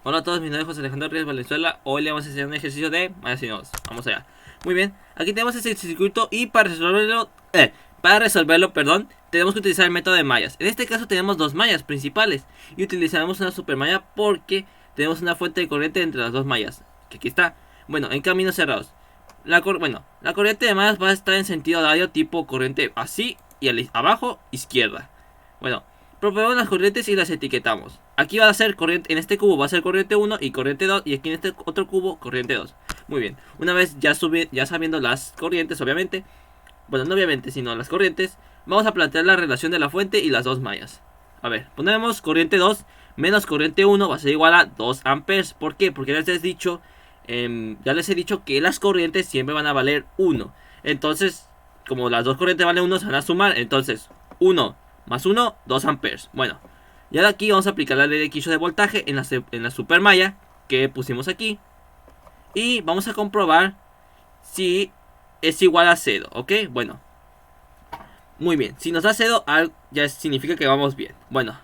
Hola a todos, mi nombre es José Alejandro Ríos Valenzuela. Hoy le vamos a enseñar un ejercicio de mallas y nodos. Vamos allá. Muy bien, aquí tenemos este circuito y para resolverlo, perdón, tenemos que utilizar el método de mallas. En este caso tenemos dos mallas principales y utilizaremos una super malla porque tenemos una fuente de corriente entre las dos mallas, que aquí está. Bueno, en caminos cerrados. La corriente de mallas va a estar en sentido horario tipo corriente así y abajo izquierda. Bueno, proponemos las corrientes y las etiquetamos. Aquí va a ser corriente, en este cubo va a ser corriente 1 y corriente 2 y aquí en este otro cubo corriente 2. Muy bien, una vez ya sabiendo las corrientes, obviamente, bueno, no obviamente, sino las corrientes, vamos a plantear la relación de la fuente y las dos mallas. A ver, ponemos corriente 2 menos corriente 1 va a ser igual a 2 amperes. ¿Por qué? Porque ya les he dicho que las corrientes siempre van a valer 1. Entonces, como las dos corrientes valen 1, se van a sumar. Entonces, 1 más 1, 2 amperes. Bueno, ya de aquí vamos a aplicar la ley de Kirchhoff de voltaje en la supermalla que pusimos aquí. Y vamos a comprobar si es igual a 0, ¿ok? Bueno, muy bien. Si nos da 0, ya significa que vamos bien. Bueno,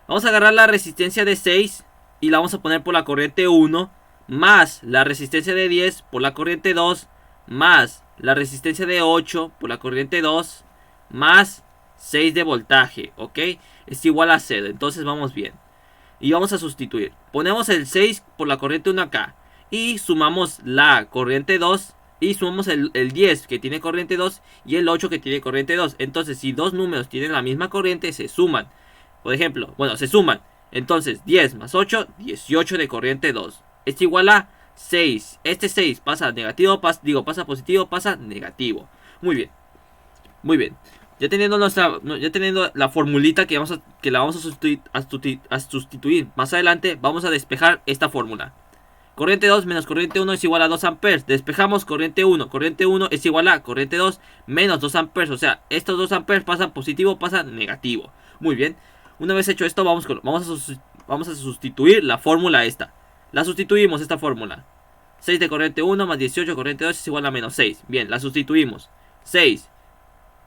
vamos a agarrar la resistencia de 6 y la vamos a poner por la corriente 1, más la resistencia de 10 por la corriente 2, más la resistencia de 8 por la corriente 2, más 6 de voltaje, ¿ok? Es igual a 0, entonces vamos bien. Y vamos a sustituir. Ponemos el 6 por la corriente 1 acá. Y sumamos la corriente 2. Y sumamos el 10 que tiene corriente 2 y el 8 que tiene corriente 2. Entonces, si dos números tienen la misma corriente, se suman. Por ejemplo, bueno, se suman. Entonces, 10 más 8, 18 de corriente 2. Es igual a 6. Este 6 pasa negativo, pasa positivo, pasa negativo. Muy bien. Muy bien. Ya teniendo la formulita que la vamos a sustituir más adelante, vamos a despejar esta fórmula. Corriente 2 menos corriente 1 es igual a 2 amperes. Despejamos corriente 1. Corriente 1 es igual a corriente 2 menos 2 amperes. O sea, estos 2 amperes pasan positivo, pasan negativo. Muy bien. Una vez hecho esto, vamos a sustituir la fórmula esta. La sustituimos esta fórmula. 6 de corriente 1 más 18 de corriente 2 es igual a menos 6. Bien, la sustituimos. 6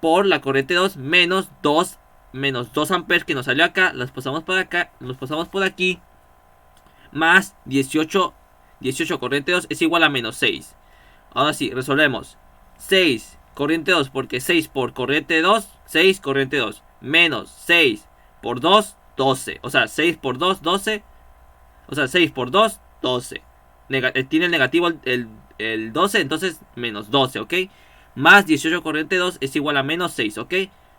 por la corriente 2 menos 2 amperes que nos salió acá. Las pasamos por acá, los pasamos por aquí. Más 18 corriente 2 es igual a menos 6. Ahora sí, resolvemos. 6 corriente 2 porque 6 por corriente 2, 6 corriente 2. Menos 6 por 2, 12. O sea, 6 por 2, 12. O sea, 6 por 2, 12. Tiene el negativo el 12, entonces menos 12, ¿ok? Más 18 corriente 2 es igual a menos 6, ¿ok?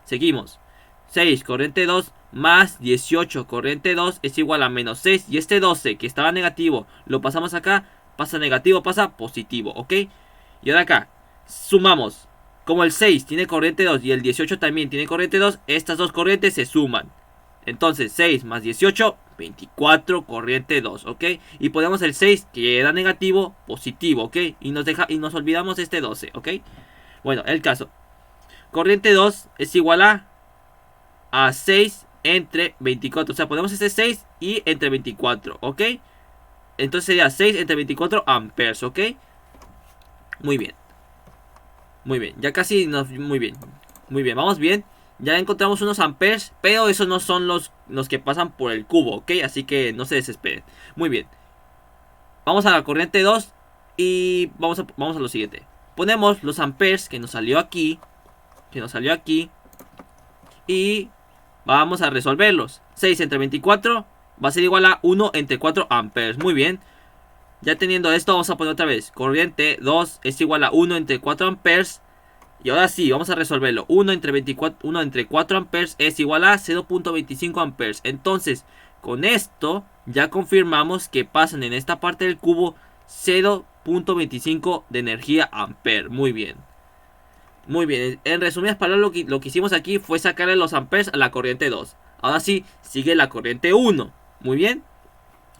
Seguimos. 6 corriente 2 más 18 corriente 2 es igual a menos 6. Y este 12 que estaba negativo lo pasamos acá. Pasa negativo, pasa positivo, ¿ok? Y ahora acá, sumamos. Como el 6 tiene corriente 2 y el 18 también tiene corriente 2, estas dos corrientes se suman. Entonces 6 más 18, 24 corriente 2, ¿ok? Y ponemos el 6 que era negativo, positivo, ¿ok? Y nos olvidamos este 12, ¿ok? Bueno, el caso. Corriente 2 es igual a 6 entre 24. O sea, ponemos este 6 y entre 24, ¿ok? Entonces sería 6 entre 24 amperes, ¿ok? Muy bien. Muy bien, ya casi muy bien. Muy bien, vamos bien. Ya encontramos unos amperes, pero esos no son los que pasan por el cubo, ¿ok? Así que no se desesperen. Muy bien. Vamos a la corriente 2 y vamos a lo siguiente. Ponemos los amperes que nos salió aquí. Y vamos a resolverlos. 6 entre 24 va a ser igual a 1 entre 4 amperes. Muy bien. Ya teniendo esto, vamos a poner otra vez. Corriente 2 es igual a 1 entre 4 amperes. Y ahora sí, vamos a resolverlo. 1 entre 4 amperes es igual a 0.25 amperes. Entonces, con esto ya confirmamos que pasan en esta parte del cubo 0.25 de energía ampere. Muy bien. Muy bien, en resumidas palabras lo que hicimos aquí fue sacarle los amperes a la corriente 2. Ahora sí, sigue la corriente 1. Muy bien.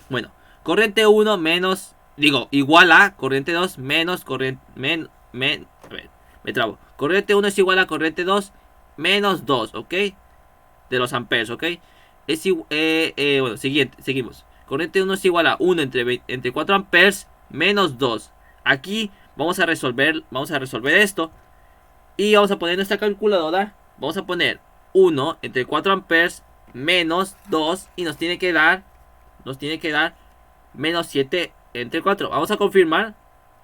Bueno, corriente 1 menos, igual a corriente 2 menos corriente, a ver, me trabo. Corriente 1 es igual a corriente 2 menos 2, ¿ok? De los amperes, ¿ok? Bueno, seguimos. Corriente 1 es igual a 1 entre 4 amperes menos 2. Aquí vamos a resolver esto. Y vamos a poner nuestra calculadora. Vamos a poner 1 entre 4 amperes menos 2. Y nos tiene que dar menos 7 entre 4. Vamos a confirmar,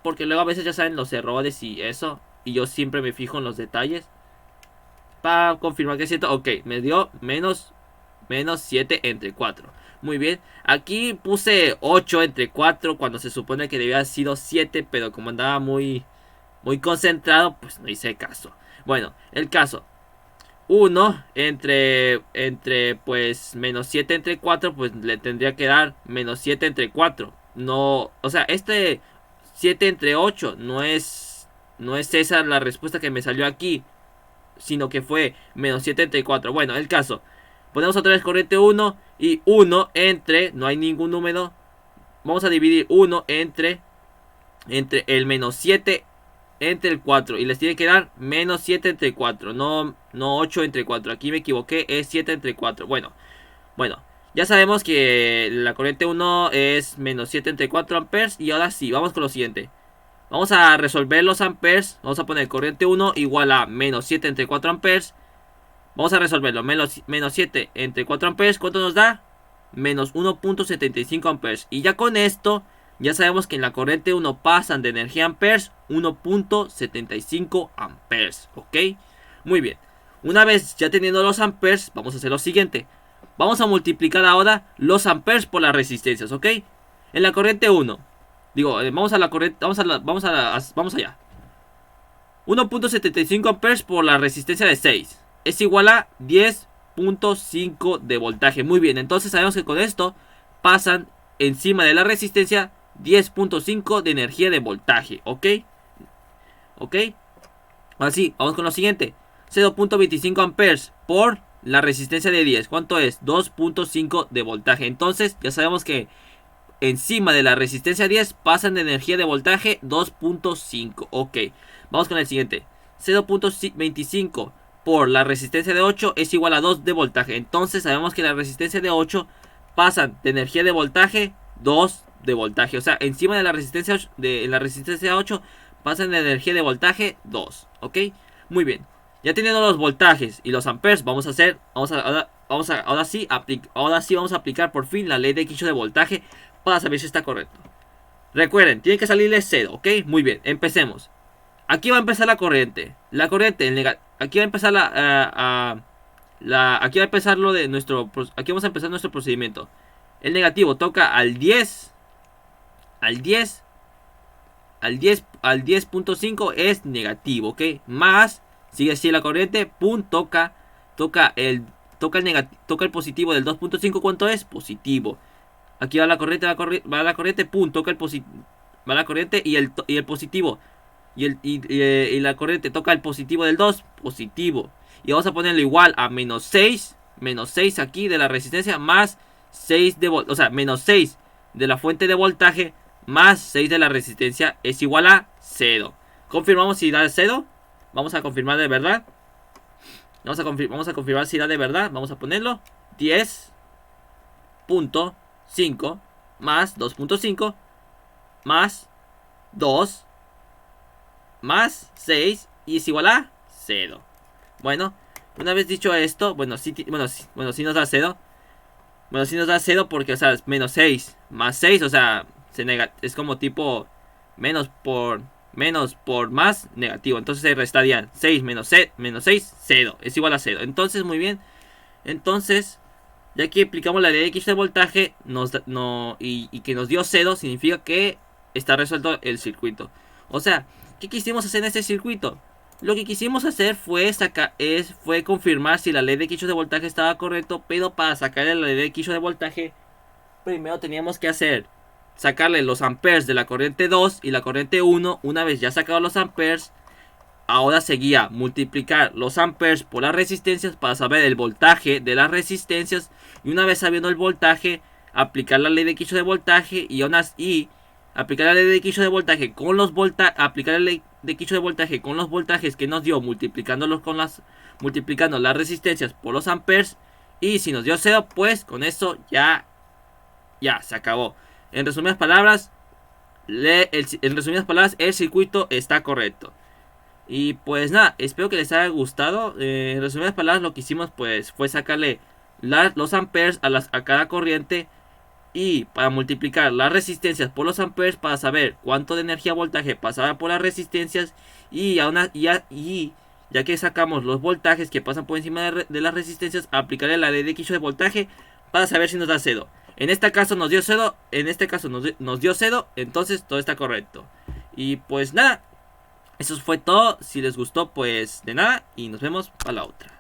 porque luego a veces ya saben los errores y eso, y yo siempre me fijo en los detalles para confirmar que es cierto. Ok, me dio menos 7 entre 4. Muy bien, aquí puse 8 entre 4 cuando se supone que debía haber sido 7, pero como andaba muy concentrado, pues no hice caso. Bueno, el caso, 1 entre pues menos 7 entre 4, pues le tendría que dar menos 7 entre 4. No, o sea, 7 entre 8 no es esa la respuesta que me salió aquí, sino que fue menos 7 entre 4. Bueno, el caso, ponemos otra vez corriente 1 y 1 entre, no hay ningún número, vamos a dividir 1 entre el menos 7 entre el 4 y les tiene que dar menos 7 entre 4, no 8 entre 4. Aquí me equivoqué, es 7 entre 4. Bueno, ya sabemos que la corriente 1 es menos 7 entre 4 amperes. Y ahora sí, vamos con lo siguiente. Vamos a resolver los amperes. Vamos a poner corriente 1 igual a menos 7 entre 4 amperes. Vamos a resolverlo. Menos 7 entre 4 amperes, ¿cuánto nos da? Menos 1.75 amperes. Y ya con esto, ya sabemos que en la corriente 1 pasan de energía amperes 1.75 amperes. ¿Ok? Muy bien. Una vez ya teniendo los amperes, vamos a hacer lo siguiente. Vamos a multiplicar ahora los amperes por las resistencias. ¿Ok? En la corriente 1. Vamos a la corriente. Vamos allá. 1.75 amperes por la resistencia de 6 es igual a 10.5 de voltaje. Muy bien, entonces sabemos que con esto pasan encima de la resistencia 10.5 de energía de voltaje. ¿Ok? Ahora sí, vamos con lo siguiente. 0.25 amperes por la resistencia de 10. ¿Cuánto es? 2.5 de voltaje. Entonces ya sabemos que encima de la resistencia 10 pasan de energía de voltaje 2.5. Ok, vamos con el siguiente. 0.25 por la resistencia de 8 es igual a 2 de voltaje. Entonces sabemos que la resistencia de 8 pasan de energía de voltaje 2 de voltaje. O sea, encima de la resistencia la resistencia 8 pasan de energía de voltaje 2. Ok, muy bien. Ya teniendo los voltajes y los amperes, ahora sí vamos a aplicar por fin la ley de Kirchhoff de voltaje para saber si está correcto. Recuerden, tiene que salirle 0, ¿ok? Muy bien, empecemos. Aquí va a empezar la corriente. Aquí va a empezar aquí va a empezar lo de nuestro. Aquí vamos a empezar nuestro procedimiento. El negativo toca al 10. Al 10.5 es negativo, ¿ok? Más, sigue así la corriente, pum, toca el positivo del 2.5, ¿cuánto es? Positivo. Aquí va la corriente, pum, toca el positivo. Va la corriente y el positivo. Y la corriente toca el positivo del 2, positivo. Y vamos a ponerlo igual a menos 6 aquí de la resistencia, más 6 o sea, menos 6 de la fuente de voltaje, más 6 de la resistencia es igual a 0. Confirmamos si da 0. Vamos a confirmar de verdad. Vamos a confirmar si da de verdad. Vamos a ponerlo 10.5 más 2.5 más 2 más 6 y es igual a 0. Bueno, una vez dicho esto, sí nos da 0. Bueno, sí nos da 0 porque, o sea, es menos 6 más 6, o sea, es como tipo menos por más negativo. Entonces se restarían 6 menos 6, 0. Es igual a 0. Entonces, muy bien. Entonces, ya que aplicamos la ley de Kirchhoff de voltaje y que nos dio 0, significa que está resuelto el circuito. O sea, ¿qué quisimos hacer en este circuito? Lo que quisimos hacer fue confirmar si la ley de Kirchhoff de voltaje estaba correcto, pero para sacarle la ley de Kirchhoff de voltaje, primero teníamos que sacarle los amperes de la corriente 2 y la corriente 1. Una vez ya sacados los amperes, ahora seguía multiplicar los amperes por las resistencias para saber el voltaje de las resistencias. Y una vez sabiendo el voltaje, aplicar la ley de Kirchhoff de voltaje y aplicar la ley de Kirchhoff de voltaje con los voltajes que nos dio multiplicando las resistencias por los amperes. Y si nos dio 0, pues con eso ya se acabó. En resumidas palabras, el circuito está correcto. Y pues nada, espero que les haya gustado. En resumidas palabras, lo que hicimos pues fue sacarle los amperes a cada corriente Y para multiplicar las resistencias por los amperes para saber cuánto de energía voltaje pasaba por las resistencias. Y ya que sacamos los voltajes que pasan por encima de las resistencias, aplicaré la ley de Kirchhoff de voltaje para saber si nos da cero. En este caso nos dio cero, nos dio cero, entonces todo está correcto. Y pues nada, eso fue todo. Si les gustó, pues de nada, y nos vemos para la otra.